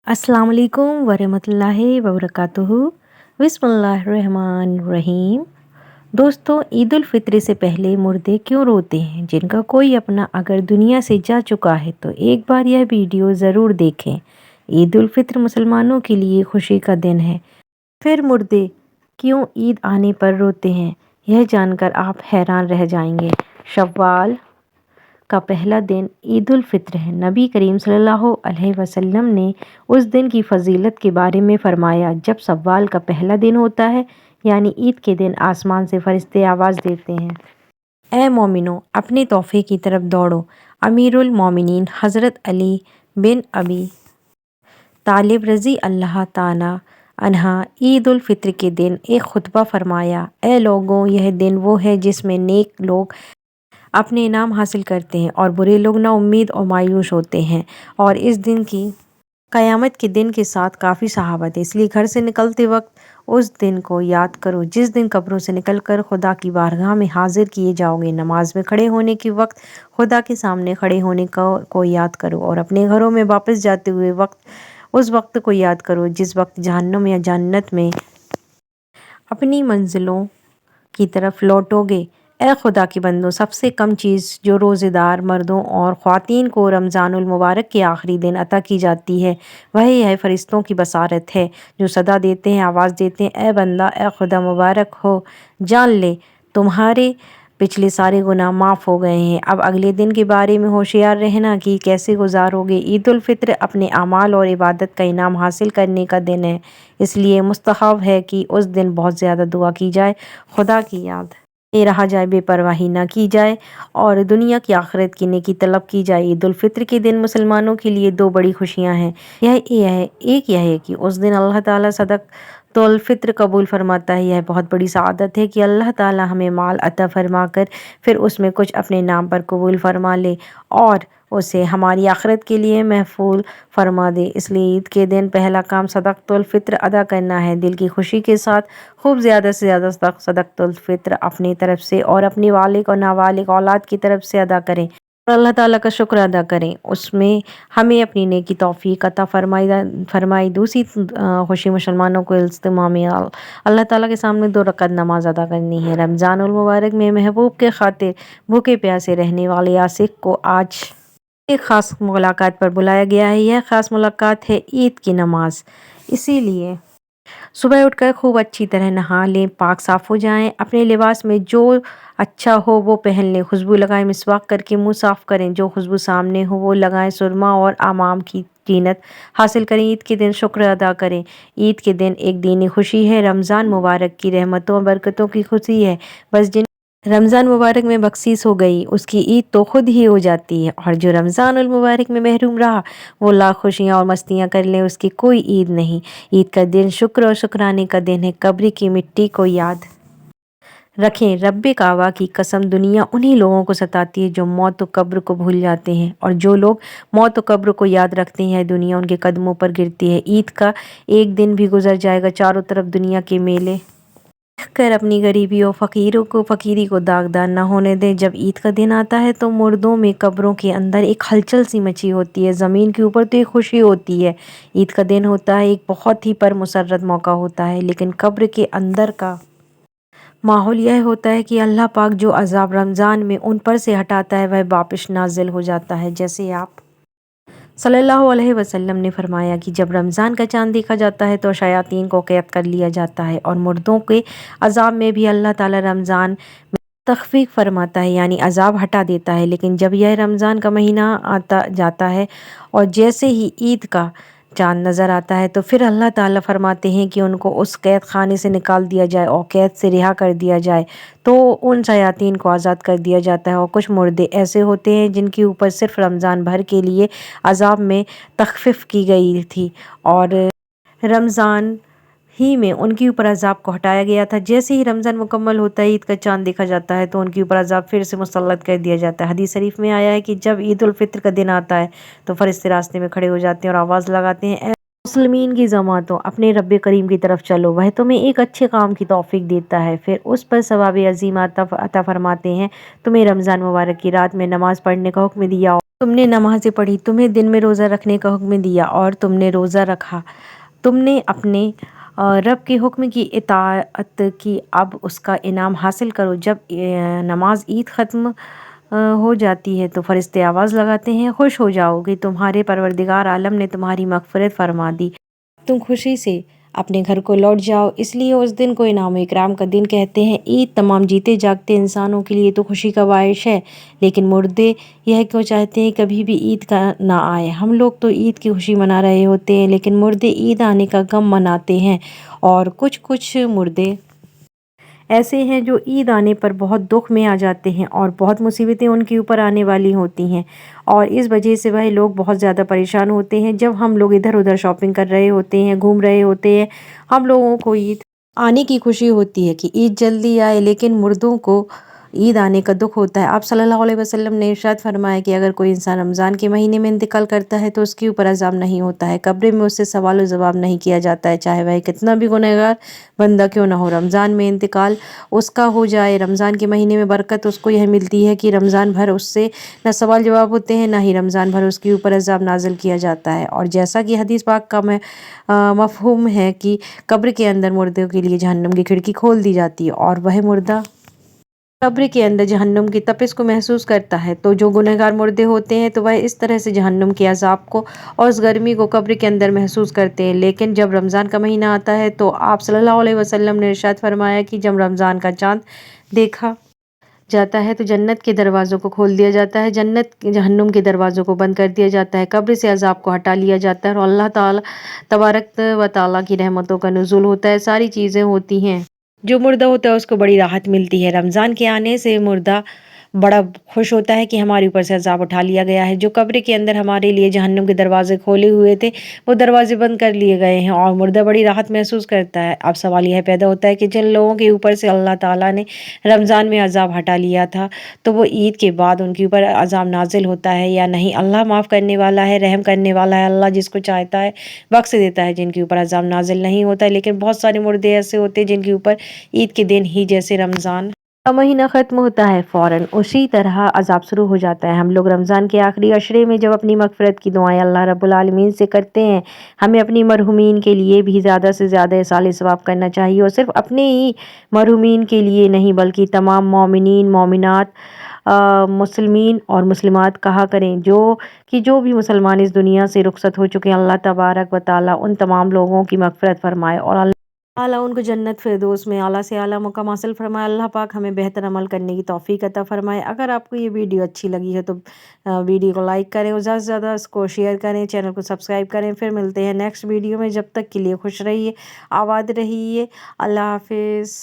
अस्सलाम वालेकुम वरहमतुल्लाहि वबरकातुहू। बिस्मिल्लाहिर्रहमानिर्रहीम। दोस्तों, ईद उल फित्र से पहले मुर्दे क्यों रोते हैं? जिनका कोई अपना अगर दुनिया से जा चुका है तो एक बार यह वीडियो ज़रूर देखें। ईद उल फित्र मुसलमानों के लिए खुशी का दिन है। फिर मुर्दे क्यों ईद आने पर रोते हैं, यह जानकर आप हैरान रह जाएंगे। शव्वाल का पहला दिन ईद उल फित्र है। नबी करीम सल्लल्लाहु अलैहि वसल्लम ने उस दिन की फजीलत के बारे में फरमाया, जब शव्वाल का पहला दिन होता है यानी ईद के दिन, आसमान से फरिश्ते आवाज़ देते हैं, ए मोमिनो, अपने तोहफे की तरफ दौड़ो। अमीरुल मोमिनीन हज़रत अली बिन अबी तालिब रज़ी अल्लाह ताला अन्हा ईद उल फित्र के दिन एक खुतबा फरमाया, ए लोगों, यह दिन वो है जिसमें नेक लोग अपने इनाम हासिल करते हैं और बुरे लोग ना उम्मीद और मायूस होते हैं। और इस दिन की क़यामत के दिन के साथ काफ़ी सहाबत है, इसलिए घर से निकलते वक्त उस दिन को याद करो जिस दिन कब्रों से निकलकर खुदा की बारगाह में हाजिर किए जाओगे। नमाज में खड़े होने के वक्त खुदा के सामने खड़े होने को याद करो और अपने घरों में वापस जाते हुए वक्त उस वक्त को याद करो जिस वक्त जहन्नम या जन्नत में अपनी मंजिलों की तरफ लौटोगे। ए खुदा के बंदो, सबसे कम चीज़ जो रोज़ेदार मर्दों और ख़वातीन को रमज़ानुल मुबारक के आखिरी दिन अता की जाती है, वह यह फ़रिश्तों की बसारत है जो सदा देते हैं, आवाज़ देते हैं, ए बंदा, ए खुदा मुबारक हो, जान ले तुम्हारे पिछले सारे गुनाह माफ़ हो गए हैं। अब अगले दिन के बारे में होशियार रहना कि कैसे गुजारोगे। ईद उल फित्र अपने अमाल और इबादत का इनाम हासिल करने का दिन है, इसलिए मुस्तहब है कि उस दिन बहुत ज़्यादा दुआ की जाए, खुदा की याद रहा जाए, बेपरवाही ना की जाए और दुनिया की आखिरत की नेकी तलब की जाए। ईद उल फित्र के दिन मुसलमानों के लिए दो बड़ी खुशियां हैं। एक यह है कि उस दिन अल्लाह ताला सदक़तुल फित्र कबूल फरमाता है। यह बहुत बड़ी सआदत है कि अल्लाह ताला हमें माल अता फरमा कर फिर उसमें कुछ अपने नाम पर कबूल फरमा ले और उसे हमारी आखिरत के लिए महफूज फरमा दे। इसलिए ईद के दिन पहला काम सदक़तुल फित्र अदा करना है। दिल की खुशी के साथ खूब ज़्यादा से ज़्यादा सदक़तुल फित्र अपनी तरफ से और अपनी वालिद और नावालिद औलाद की तरफ से अदा करें और अल्लाह ताला का शुक्र अदा करें। उसमें हमें अपनी नेकी तौफीक अता फरमाई। दूसरी खुशी मुसलमानों को इज्तिमा में अल्लाह ताला के सामने 2 रकात नमाज अदा करनी है। रमज़ानुल मुबारक में महबूब के खातिर भूखे प्यासे रहने वाले आशिक को आज एक ख़ास मुलाकात पर बुलाया गया है। यह ख़ास मुलाकात है ईद की नमाज। इसीलिए सुबह उठकर खूब अच्छी तरह नहा लें, पाक साफ़ हो जाएं, अपने लिबास में जो अच्छा हो वो पहन लें, खुशबू लगाएं, मिसवाक करके मुंह साफ़ करें, जो खुशबू सामने हो वो लगाएं, सुरमा और आमाम की जीनत हासिल करें। ईद के दिन शुक्र अदा करें। ईद के दिन एक दीनी खुशी है, रमज़ान मुबारक की रहमतों और बरकतों की खुशी है। बस जिन रमज़ान मुबारक में बख्शीश हो गई उसकी ईद तो खुद ही हो जाती है, और जो रमज़ानुल मुबारक में महरूम रहा वो लाख खुशियाँ और मस्तियाँ कर ले, उसकी कोई ईद नहीं। ईद का दिन शुक्र और शुक्राने का दिन है। कब्र की मिट्टी को याद रखें, रब्बे काबा की कसम, दुनिया उन्हीं लोगों को सताती है जो मौत और कब्र को भूल जाते हैं, और जो लोग मौत और कब्र को याद रखते हैं दुनिया उनके कदमों पर गिरती है। ईद का एक दिन भी गुजर जाएगा, चारों तरफ दुनिया के मेले कर अपनी गरीबी और फ़कीरी को दागदार न होने दें। जब ईद का दिन आता है तो मुर्दों में कब्रों के अंदर एक हलचल सी मची होती है, ज़मीन के ऊपर तो एक खुशी होती है। ईद का दिन होता है एक बहुत ही परमुसर्रत मौका होता है, लेकिन कब्र के अंदर का माहौल यह होता है कि अल्लाह पाक जो अज़ाब रमज़ान में उन पर से हटाता है वह वापस नाजिल हो जाता है। जैसे आप सल्लल्लाहु अलैहि वसल्लम ने फरमाया कि जब रमज़ान का चाँद देखा जाता है तो शयातीन को कैद कर लिया जाता है, और मुर्दों के अज़ाब में भी अल्लाह ताला रमज़ान में तख़फ़ीफ़ फरमाता है, यानी अज़ाब हटा देता है। लेकिन जब यह रमज़ान का महीना आता जाता है और जैसे ही ईद का चाँद नज़र आता है तो फिर अल्लाह ताला फरमाते हैं कि उनको उस कैद खाने से निकाल दिया जाए और कैद से रिहा कर दिया जाए। तो उन शयातीन को आज़ाद कर दिया जाता है, और कुछ मुर्दे ऐसे होते हैं जिनके ऊपर सिर्फ़ रमज़ान भर के लिए अज़ाब में तख़फ़ीफ़ की गई थी और रमज़ान ही में उनके ऊपर अज़ाब को हटाया गया था। जैसे ही रमज़ान मुकम्मल होता है, ईद का चाँद देखा जाता है तो उनके ऊपर अज़ाब फिर से मुसल्लत कर दिया जाता है। हदीस शरीफ में आया है कि जब ईद उल फित्र का दिन आता है तो फ़रिश्ते रास्ते में खड़े हो जाते हैं और आवाज़ लगाते हैं, ए मुस्लिमीन की जमातों, अपने रब्बे करीम की तरफ चलो, वह तुम्हें एक अच्छे काम की तौफीक देता है, फिर उस पर सवाब अज़ीम अता फरमाते हैं। तुम्हें रमज़ान मुबारक की रात में नमाज़ पढ़ने का हुक्म दिया تم نے نمازیں پڑھی، تمہیں دن میں روزہ رکھنے کا حکم دیا اور تم نے روزہ رکھا، تم نے اپنے رب کے حکم کی اطاعت کی، اب اس کا انعام حاصل کرو۔ جب نماز عید ختم ہو جاتی ہے تو فرشتے آواز لگاتے ہیں، خوش ہو جاؤ کہ تمہارے پروردگار عالم نے تمہاری مغفرت فرما دی، تم خوشی سے اپنے گھر کو لوٹ جاؤ۔ اس لیے اس دن کو انعام و اکرام کا دن کہتے ہیں۔ عید تمام جیتے جاگتے انسانوں کے لیے تو خوشی کا باعث ہے، لیکن مردے یہ کیوں چاہتے ہیں کبھی بھی عید کا نہ آئے؟ ہم لوگ تو عید کی خوشی منا رہے ہوتے ہیں، لیکن مردے عید آنے کا غم مناتے ہیں۔ اور کچھ مردے ایسے ہیں جو عید آنے پر بہت دکھ میں آ جاتے ہیں اور بہت مصیبتیں ان کے اوپر آنے والی ہوتی ہیں، اور اس وجہ سے وہ لوگ بہت زیادہ پریشان ہوتے ہیں۔ جب ہم لوگ ادھر ادھر شاپنگ کر رہے ہوتے ہیں، گھوم رہے ہوتے ہیں، ہم لوگوں کو عید آنے کی خوشی ہوتی ہے کہ عید جلدی آئے، لیکن مردوں کو عید آنے کا دکھ ہوتا ہے۔ آپ صلی اللہ علیہ وسلم نے ارشاد فرمایا کہ اگر کوئی انسان رمضان کے مہینے میں انتقال کرتا ہے تو اس کے اوپر عذاب نہیں ہوتا ہے، قبر میں اس سے سوال و جواب نہیں کیا جاتا ہے، چاہے وہ کتنا بھی گنہگار بندہ کیوں نہ ہو۔ رمضان میں انتقال اس کا ہو جائے، رمضان کے مہینے میں برکت اس کو یہ ملتی ہے کہ رمضان بھر اس سے نہ سوال جواب ہوتے ہیں، نہ ہی رمضان بھر اس کے اوپر عذاب نازل کیا جاتا ہے۔ اور جیسا کہ حدیث پاک کا مفہوم ہے کہ قبر کے اندر مردوں کے لیے جہنم کی کھڑکی کھول دی جاتی ہے، اور وہ مردہ قبر کے اندر جہنم کی تپش کو محسوس کرتا ہے، تو جو گنہگار مردے ہوتے ہیں تو وہ اس طرح سے جہنم کے عذاب کو اور اس گرمی کو قبر کے اندر محسوس کرتے ہیں۔ لیکن جب رمضان کا مہینہ آتا ہے تو آپ صلی اللہ علیہ وسلم نے ارشاد فرمایا کہ جب رمضان کا چاند دیکھا جاتا ہے تو جنت کے دروازوں کو کھول دیا جاتا ہے، جہنم کے دروازوں کو بند کر دیا جاتا ہے، قبر سے عذاب کو ہٹا لیا جاتا ہے، اور اللہ تعالیٰ تبارک و تعالیٰ کی رحمتوں کا نزول ہوتا ہے، ساری چیزیں ہوتی ہیں۔ جو مردہ ہوتا ہے اس کو بڑی راحت ملتی ہے۔ رمضان کے آنے سے مردہ بڑا خوش ہوتا ہے کہ ہمارے اوپر سے عذاب اٹھا لیا گیا ہے۔ جو قبر کے اندر ہمارے لیے جہنم کے دروازے کھولے ہوئے تھے وہ دروازے بند کر لیے گئے ہیں، اور مردہ بڑی راحت محسوس کرتا ہے۔ اب سوال یہ پیدا ہوتا ہے کہ جن لوگوں کے اوپر سے اللہ تعالیٰ نے رمضان میں عذاب ہٹا لیا تھا تو وہ عید کے بعد ان کے اوپر عذاب نازل ہوتا ہے یا نہیں؟ اللہ معاف کرنے والا ہے، رحم کرنے والا ہے، اللہ جس کو چاہتا ہے بخش دیتا ہے، جن کے اوپر عذاب نازل نہیں ہوتا ہے۔ لیکن بہت سارے مردے ایسے ہوتے ہیں جن کے اوپر عید کے دن ہی جیسے رمضان کا مہینہ ختم ہوتا ہے فوراً اسی طرح عذاب شروع ہو جاتا ہے۔ ہم لوگ رمضان کے آخری عشرے میں جب اپنی مغفرت کی دعائیں اللہ رب العالمین سے کرتے ہیں، ہمیں اپنی مرحومین کے لیے بھی زیادہ سے زیادہ اصالہ ثواب کرنا چاہیے، اور صرف اپنے ہی مرحومین کے لیے نہیں بلکہ تمام مومنین، مومنات، مسلمین اور مسلمات کہا کریں جو بھی مسلمان اس دنیا سے رخصت ہو چکے ہیں، اللہ تبارک و تعالیٰ ان تمام لوگوں کی مغفرت فرمائے اور اللہ تعالیٰ ان کو جنت فردوس میں اعلیٰ سے اعلیٰ مقام حاصل فرمائے۔ اللہ پاک ہمیں بہتر عمل کرنے کی توفیق عطا فرمائے۔ اگر آپ کو یہ ویڈیو اچھی لگی ہے تو ویڈیو کو لائک کریں اور زیادہ سے زیادہ اس کو شیئر کریں، چینل کو سبسکرائب کریں۔ پھر ملتے ہیں نیکسٹ ویڈیو میں، جب تک کے لیے خوش رہیے، آباد رہیے، اللہ حافظ۔